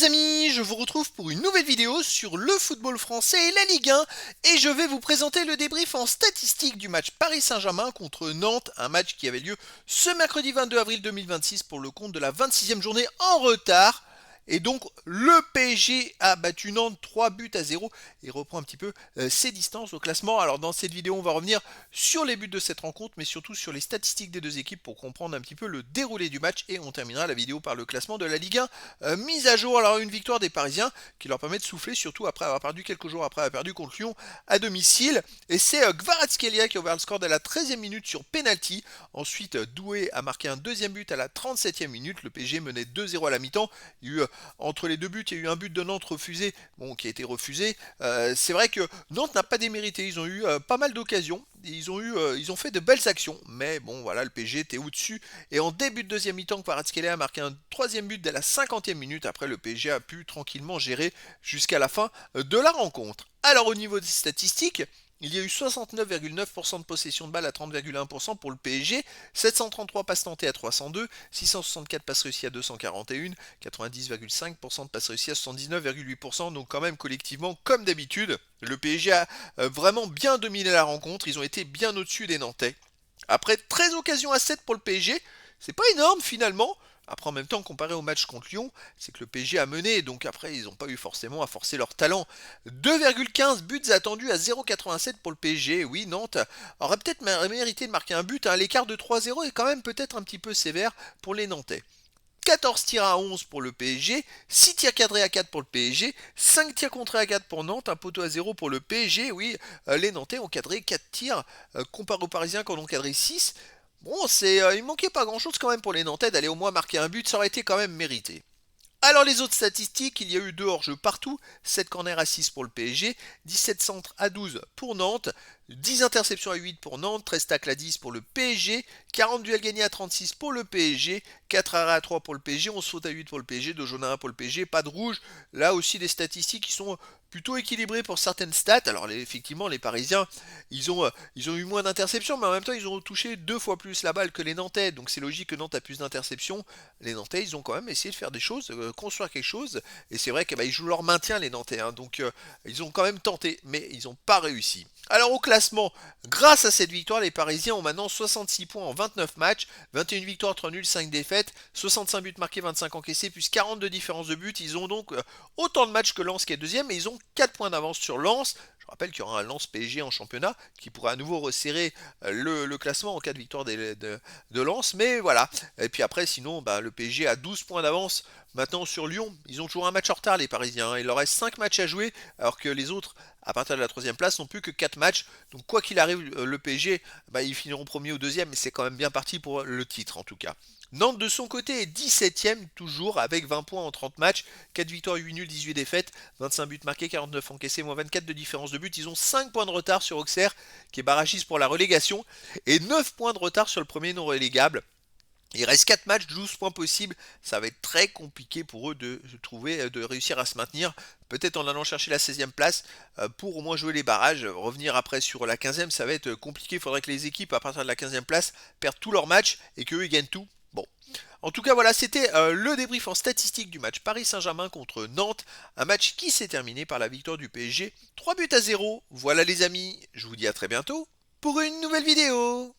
amis, je vous retrouve pour une nouvelle vidéo sur le football français et la Ligue 1 et je vais vous présenter le débrief en statistique du match Paris Saint-Germain contre Nantes, un match qui avait lieu ce mercredi 22 avril 2026 pour le compte de la 26e journée en retard. Et donc le PSG a battu Nantes 3 buts à 0 et reprend un petit peu ses distances au classement. Alors dans cette vidéo on va revenir sur les buts de cette rencontre mais surtout sur les statistiques des deux équipes pour comprendre un petit peu le déroulé du match et on terminera la vidéo par le classement de la Ligue 1 mise à jour. Alors une victoire des Parisiens qui leur permet de souffler surtout après avoir perdu quelques jours après avoir perdu contre Lyon à domicile. Et c'est Kvaratskhelia qui a ouvert le score dès la 13e minute sur penalty. Ensuite Doué a marqué un deuxième but à la 37e minute. Le PSG menait 2-0 à la mi-temps. Il y a eu entre les deux buts, il y a eu un but de Nantes refusé, qui a été refusé. C'est vrai que Nantes n'a pas démérité, ils ont eu pas mal d'occasions, ils ont fait de belles actions, mais bon voilà, le PSG était au-dessus. Et en début de deuxième mi-temps, Kvaratskhelia a marqué un troisième but dès la 50e minute. Après, le PSG a pu tranquillement gérer jusqu'à la fin de la rencontre. Alors au niveau des statistiques, il y a eu 69,9% de possession de balle à 30,1% pour le PSG, 733 passes tentées à 302, 664 passes réussies à 241, 90,5% de passes réussies à 79,8%. Donc quand même collectivement, comme d'habitude, le PSG a vraiment bien dominé la rencontre. Ils ont été bien au-dessus des Nantais. Après 13 occasions à 7 pour le PSG, c'est pas énorme finalement. Après, en même temps, comparé au match contre Lyon, c'est que le PSG a mené, donc après, ils n'ont pas eu forcément à forcer leur talent. 2,15 buts attendus à 0,87 pour le PSG. Oui, Nantes aurait peut-être mérité de marquer un but. L'écart de 3-0 est quand même peut-être un petit peu sévère pour les Nantais. 14 tirs à 11 pour le PSG, 6 tirs cadrés à 4 pour le PSG, 5 tirs contrés à 4 pour Nantes, un poteau à 0 pour le PSG. Oui, les Nantais ont cadré 4 tirs, comparé aux Parisiens qui en ont cadré 6. Bon, il manquait pas grand-chose quand même pour les Nantais d'aller au moins marquer un but, ça aurait été quand même mérité. Alors les autres statistiques, il y a eu 2 hors-jeux partout, 7 corners à 6 pour le PSG, 17 centres à 12 pour Nantes, 10 interceptions à 8 pour Nantes, 13 tacles à 10 pour le PSG, 40 duels gagnés à 36 pour le PSG, 4 arrêts à 3 pour le PSG, 11 fautes à 8 pour le PSG, 2 jaunes à 1 pour le PSG, pas de rouge. Là aussi des statistiques qui sont plutôt équilibrées pour certaines stats. Alors effectivement les Parisiens, ils ont eu moins d'interceptions, mais en même temps ils ont touché 2 fois plus la balle que les Nantais. Donc c'est logique que Nantes a plus d'interceptions. Les Nantais ils ont quand même essayé de faire des choses, construire quelque chose. Et c'est vrai qu'ils jouent leur maintien les Nantais. Donc ils ont quand même tenté, mais ils n'ont pas réussi. Alors au classement, grâce à cette victoire, les Parisiens ont maintenant 66 points en 29 matchs, 21 victoires, 3 nuls, 5 défaites, 65 buts marqués, 25 encaissés, plus 42 différences de buts. Ils ont donc autant de matchs que Lens qui est deuxième, mais ils ont 4 points d'avance sur Lens. Je rappelle qu'il y aura un Lens PSG en championnat qui pourra à nouveau resserrer le classement en cas de victoire de Lens. Mais voilà. Et puis après, sinon, le PSG a 12 points d'avance maintenant sur Lyon. Ils ont toujours un match en retard, les Parisiens. Il leur reste 5 matchs à jouer, alors que les autres, à partir de la troisième place, n'ont plus que 4 matchs. Donc quoi qu'il arrive, le PSG, ils finiront premier ou deuxième, mais c'est quand même bien parti pour le titre en tout cas. Nantes de son côté est 17ème toujours avec 20 points en 30 matchs, 4 victoires, 8 nuls, 18 défaites, 25 buts marqués, 49 encaissés, moins 24 de différence de but. Ils ont 5 points de retard sur Auxerre qui est barragiste pour la relégation et 9 points de retard sur le premier non relégable. Il reste 4 matchs, 12 points possibles. Ça va être très compliqué pour eux de trouver, de réussir à se maintenir. Peut-être en allant chercher la 16e place pour au moins jouer les barrages. Revenir après sur la 15e, ça va être compliqué. Il faudrait que les équipes à partir de la 15e place perdent tous leurs matchs et qu'eux ils gagnent tout. Bon. En tout cas, voilà, c'était le débrief en statistique du match Paris Saint-Germain contre Nantes. Un match qui s'est terminé par la victoire du PSG. 3 buts à 0. Voilà les amis, je vous dis à très bientôt pour une nouvelle vidéo.